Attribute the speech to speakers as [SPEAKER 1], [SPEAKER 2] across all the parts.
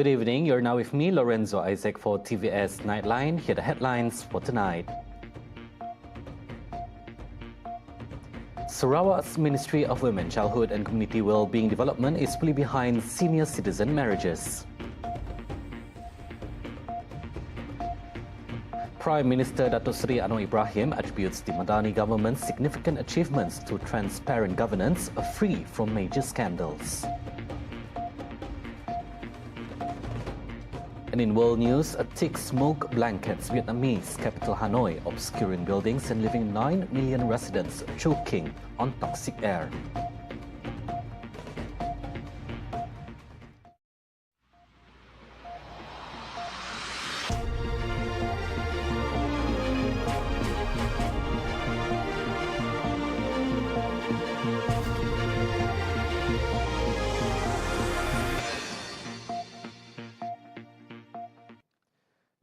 [SPEAKER 1] Good evening. You're now with me, Lorenzo Isaac, for TVS Nightline. Here are the headlines for tonight. Sarawak's Ministry of Women, Childhood and Community Wellbeing Development is fully behind senior citizen marriages. Prime Minister Datuk Seri Anwar Ibrahim attributes the Madani government's significant achievements to transparent governance, free from major scandals. And in world news, a thick smoke blankets Vietnamese capital Hanoi, obscuring buildings and leaving 9 million residents choking on toxic air.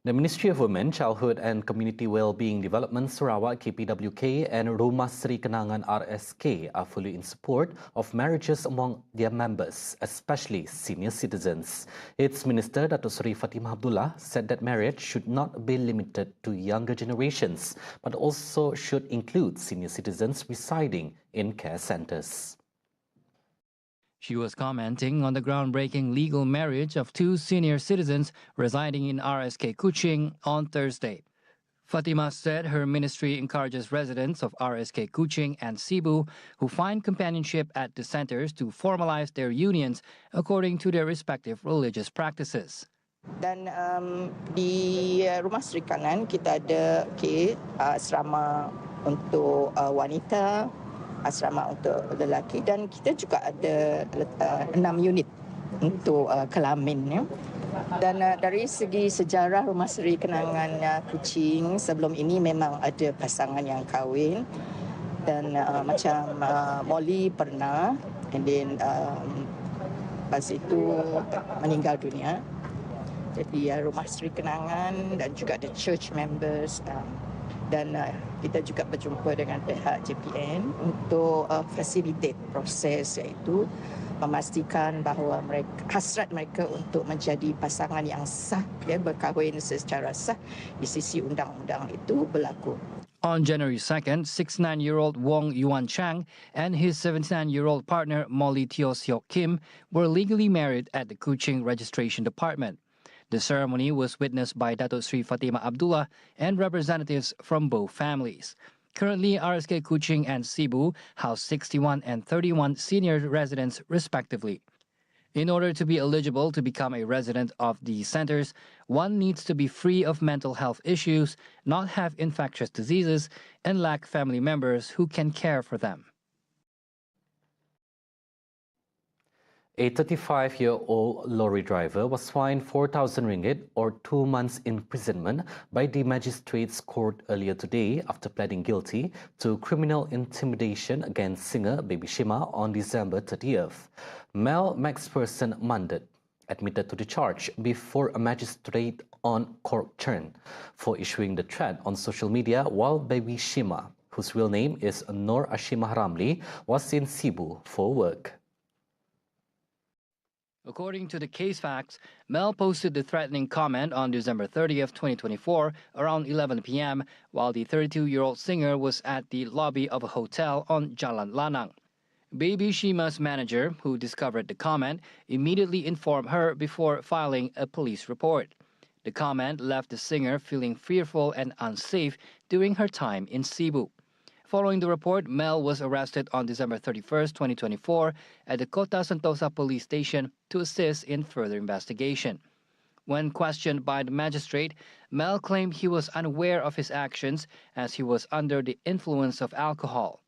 [SPEAKER 1] The Ministry of Women, Childhood and Community Wellbeing Development Sarawak KPWK and Rumah Seri Kenangan RSK are fully in support of marriages among their members, especially senior citizens. Its Minister Datuk Seri Fatimah Abdullah said that marriage should not be limited to younger generations, but also should include senior citizens residing in care centres.
[SPEAKER 2] She was commenting on the groundbreaking legal marriage of two senior citizens residing in RSK Kuching on Thursday. Fatima said her ministry encourages residents of RSK Kuching and Cebu who find companionship at the centers to formalize their unions according to their respective religious practices.
[SPEAKER 3] Dan di Rumah Seri Kenangan kita ada asrama untuk wanita, asrama untuk lelaki, dan kita juga ada 6 unit untuk kelamin. Ya. Dan dari segi sejarah Rumah Seri Kenangan Kuching, sebelum ini memang ada pasangan yang kahwin, dan macam Molly pernah, and then lepas itu meninggal dunia. Jadi Rumah Seri Kenangan dan juga the church members, dan kita juga berjumpa dengan pihak JPN untuk facilitate proses, iaitu memastikan bahawa hasrat mereka untuk menjadi pasangan yang sah, berkahwin secara sah di sisi undang-undang itu berlaku.
[SPEAKER 2] On January 2nd, 69-year-old Wong Yuan Chang and his 79-year-old partner Molly Teo Seok Kim were legally married at the Kuching Registration Department. The ceremony was witnessed by Datuk Seri Fatimah Abdullah and representatives from both families. Currently, RSK Kuching and Cebu house 61 and 31 senior residents respectively. In order to be eligible to become a resident of these centers, one needs to be free of mental health issues, not have infectious diseases, and lack family members who can care for them.
[SPEAKER 1] A 35-year-old lorry driver was fined 4,000 ringgit or 2 months imprisonment by the Magistrates Court earlier today after pleading guilty to criminal intimidation against singer Baby Shima on December 30th. Mel Maxperson Mandat admitted to the charge before a magistrate on Cork Churn for issuing the threat on social media while Baby Shima, whose real name is Noor Ashimah Ramli, was in Cebu for work.
[SPEAKER 2] According to the case facts, Mel posted the threatening comment on December 30th, 2024, around 11 p.m., while the 32-year-old singer was at the lobby of a hotel on Jalan Lanang. Baby Shima's manager, who discovered the comment, immediately informed her before filing a police report. The comment left the singer feeling fearful and unsafe during her time in Cebu. Following the report, Mel was arrested on December 31st, 2024 at the Kota Sentosa police station to assist in further investigation. When questioned by the magistrate, Mel claimed he was unaware of his actions as he was under the influence of alcohol.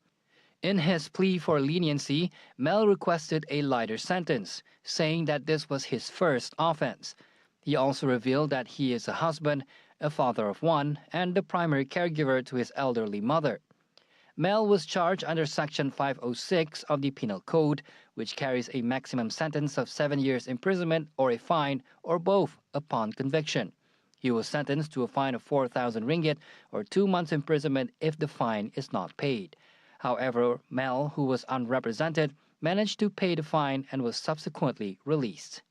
[SPEAKER 2] In his plea for leniency, Mel requested a lighter sentence, saying that this was his first offense. He also revealed that he is a husband, a father of one, and the primary caregiver to his elderly mother. Mel was charged under Section 506 of the Penal Code, which carries a maximum sentence of 7 years imprisonment or a fine or both upon conviction. He was sentenced to a fine of 4,000 ringgit or 2 months imprisonment if the fine is not paid. However, Mel, who was unrepresented, managed to pay the fine and was subsequently released.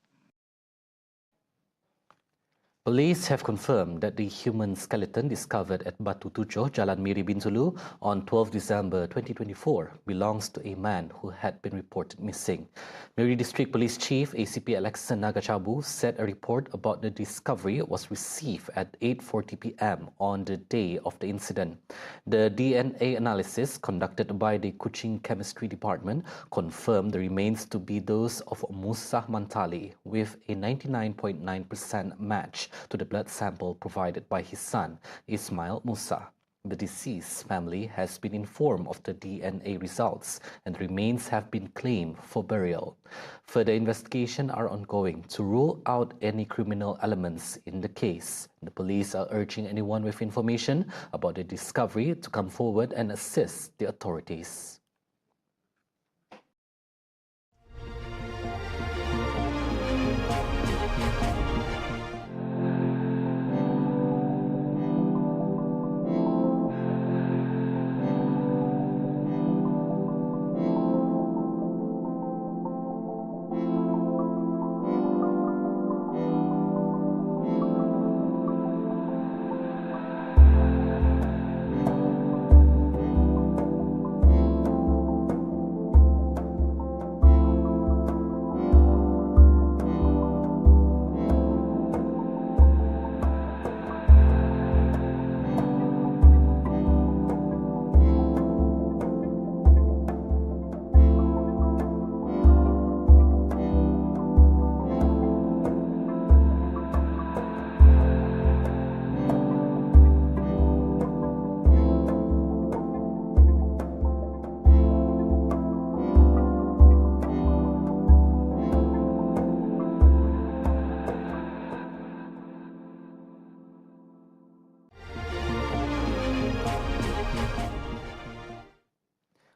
[SPEAKER 1] Police have confirmed that the human skeleton discovered at Batu Tujuh, Jalan Miri Bintulu on 12 December 2024 belongs to a man who had been reported missing. Miri District Police Chief ACP Alexander Nagachabu said a report about the discovery was received at 8:40 p.m. on the day of the incident. The DNA analysis conducted by the Kuching Chemistry Department confirmed the remains to be those of Musa Mantali with a 99.9% match to the blood sample provided by his son, Ismail Musa. The deceased family has been informed of the DNA results and the remains have been claimed for burial. Further investigations are ongoing to rule out any criminal elements in the case. The police are urging anyone with information about the discovery to come forward and assist the authorities.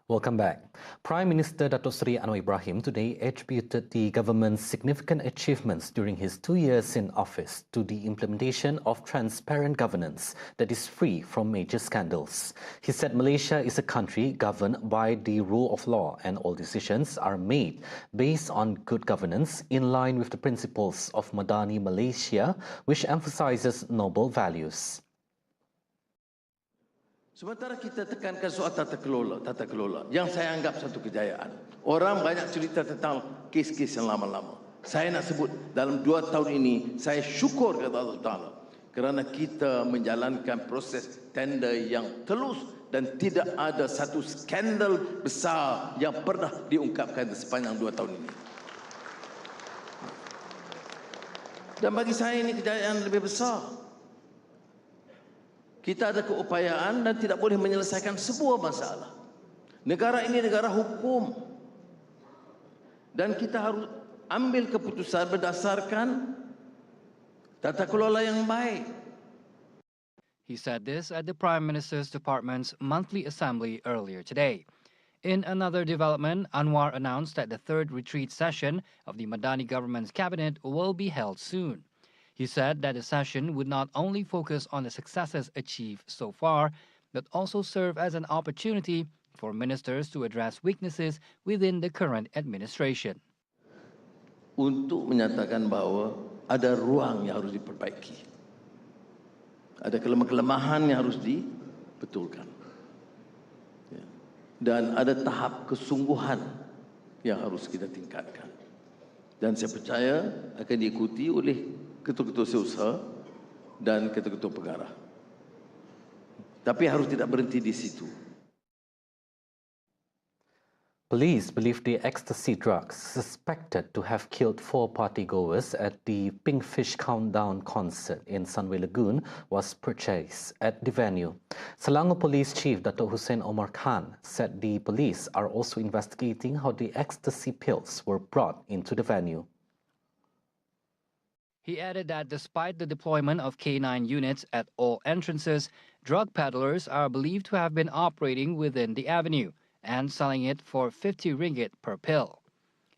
[SPEAKER 1] Welcome back. Prime Minister Datuk Seri Anwar Ibrahim today attributed the government's significant achievements during his 2 years in office to the implementation of transparent governance that is free from major scandals. He said Malaysia is a country governed by the rule of law and all decisions are made based on good governance in line with the principles of Madani Malaysia, which emphasizes noble values.
[SPEAKER 4] Sementara kita tekankan soal tata kelola yang saya anggap satu kejayaan. Orang banyak cerita tentang kes-kes yang lama-lama. Saya nak sebut dalam 2 tahun ini saya syukur kepada Allah Taala kerana kita menjalankan proses tender yang telus dan tidak ada satu skandal besar yang pernah diungkapkan sepanjang 2 tahun ini. Dan bagi saya ini kejayaan lebih besar. Kita ada keupayaan dan tidak boleh menyelesaikan sebuah masalah. Negara ini negara hukum. Dan kita harus ambil keputusan berdasarkan tata kelola yang baik.
[SPEAKER 2] He said this at the Prime Minister's Department's monthly assembly earlier today. In another development, Anwar announced that the 3rd retreat session of the Madani government's cabinet will be held soon. He said that the session would not only focus on the successes achieved so far, but also serve as an opportunity for ministers to address weaknesses within the current administration.
[SPEAKER 4] Untuk menyatakan bahawa ada ruang yang harus diperbaiki. Ada kelemahan yang harus dibetulkan. Dan ada tahap kesungguhan yang harus kita tingkatkan. Dan saya percaya akan diikuti oleh ketua-ketua setiausaha dan ketua-ketua pengarah. Tapi harus tidak berhenti di situ.
[SPEAKER 1] Police believe the ecstasy drugs suspected to have killed 4 partygoers at the Pinkfish Countdown concert in Sunway Lagoon was purchased at the venue. Selangor Police Chief Dato' Hussein Omar Khan said the police are also investigating how the ecstasy pills were brought into the venue.
[SPEAKER 2] He added that despite the deployment of K9 units at all entrances, drug peddlers are believed to have been operating within the avenue and selling it for 50 ringgit per pill.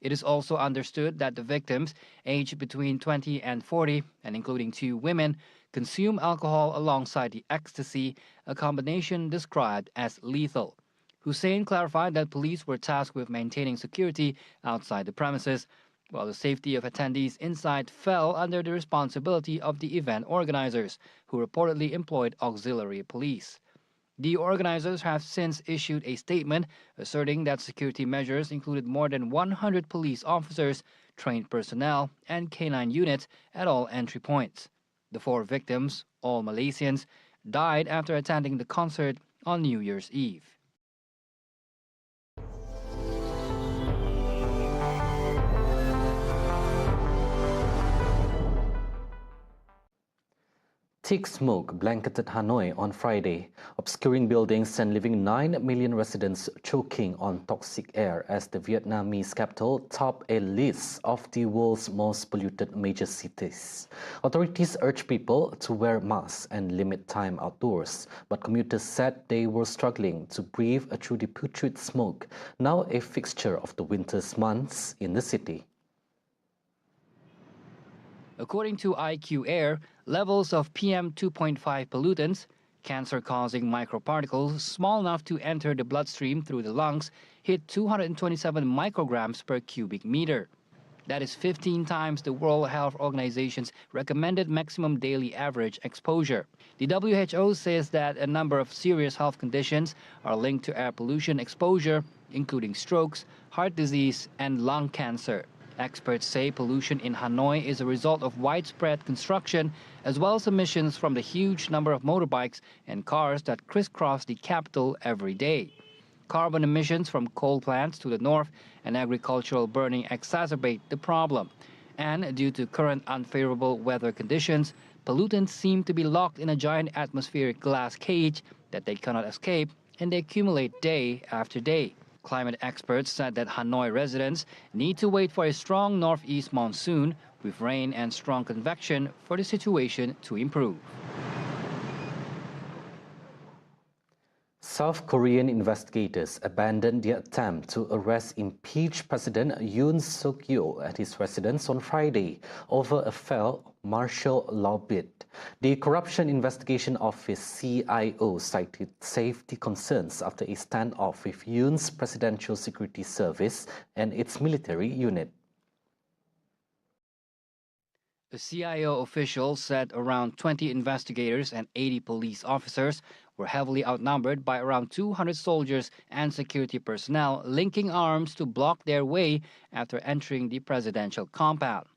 [SPEAKER 2] It is also understood that the victims, aged between 20 and 40, and including 2 women, consume alcohol alongside the ecstasy, a combination described as lethal. Hussein clarified that police were tasked with maintaining security outside the premises. while the safety of attendees inside fell under the responsibility of the event organizers, who reportedly employed auxiliary police. The organizers have since issued a statement asserting that security measures included more than 100 police officers, trained personnel, and canine units at all entry points. The 4 victims, all Malaysians, died after attending the concert on New Year's Eve.
[SPEAKER 1] Thick smoke blanketed Hanoi on Friday, obscuring buildings and leaving 9 million residents choking on toxic air as the Vietnamese capital topped a list of the world's most polluted major cities. Authorities urged people to wear masks and limit time outdoors, but commuters said they were struggling to breathe through the putrid smoke, now a fixture of the winter's months in the city.
[SPEAKER 2] According to IQ Air, levels of PM 2.5 pollutants, cancer-causing microparticles small enough to enter the bloodstream through the lungs, hit 227 micrograms per cubic meter. That is 15 times the World Health Organization's recommended maximum daily average exposure. The WHO says that a number of serious health conditions are linked to air pollution exposure, including strokes, heart disease, and lung cancer. Experts say pollution in Hanoi is a result of widespread construction, as well as emissions from the huge number of motorbikes and cars that crisscross the capital every day. Carbon emissions from coal plants to the north and agricultural burning exacerbate the problem. And due to current unfavorable weather conditions, pollutants seem to be locked in a giant atmospheric glass cage that they cannot escape, and they accumulate day after day. Climate experts said that Hanoi residents need to wait for a strong northeast monsoon with rain and strong convection for the situation to improve.
[SPEAKER 1] South Korean investigators abandoned their attempt to arrest impeached President Yoon Suk-yeol at his residence on Friday over a failed martial law bid. The Corruption Investigation Office CIO cited safety concerns after a standoff with Yoon's Presidential Security Service and its military unit.
[SPEAKER 2] A CIO official said around 20 investigators and 80 police officers were heavily outnumbered by around 200 soldiers and security personnel linking arms to block their way after entering the presidential compound.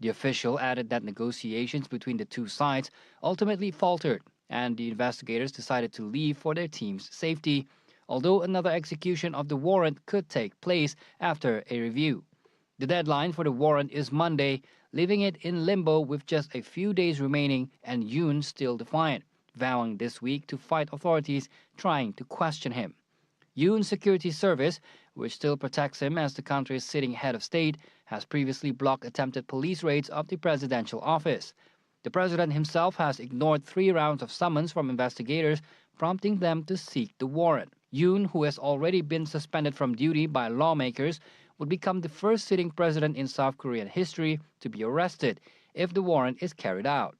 [SPEAKER 2] The official added that negotiations between the two sides ultimately faltered, and the investigators decided to leave for their team's safety, although another execution of the warrant could take place after a review. The deadline for the warrant is Monday, leaving it in limbo with just a few days remaining and Yoon still defiant, vowing this week to fight authorities trying to question him. Yoon's security service, which still protects him as the country's sitting head of state, has previously blocked attempted police raids of the presidential office. The president himself has ignored 3 rounds of summons from investigators, prompting them to seek the warrant. Yoon, who has already been suspended from duty by lawmakers, would become the first sitting president in South Korean history to be arrested if the warrant is carried out.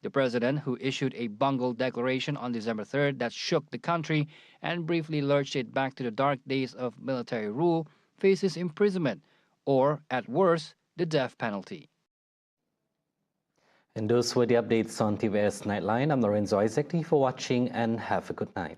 [SPEAKER 2] The president, who issued a bungled declaration on December 3rd that shook the country and briefly lurched it back to the dark days of military rule, faces imprisonment or, at worst, the death penalty.
[SPEAKER 1] And those were the updates on TVS Nightline. I'm Lorenzo Isaac. Thank you for watching and have a good night.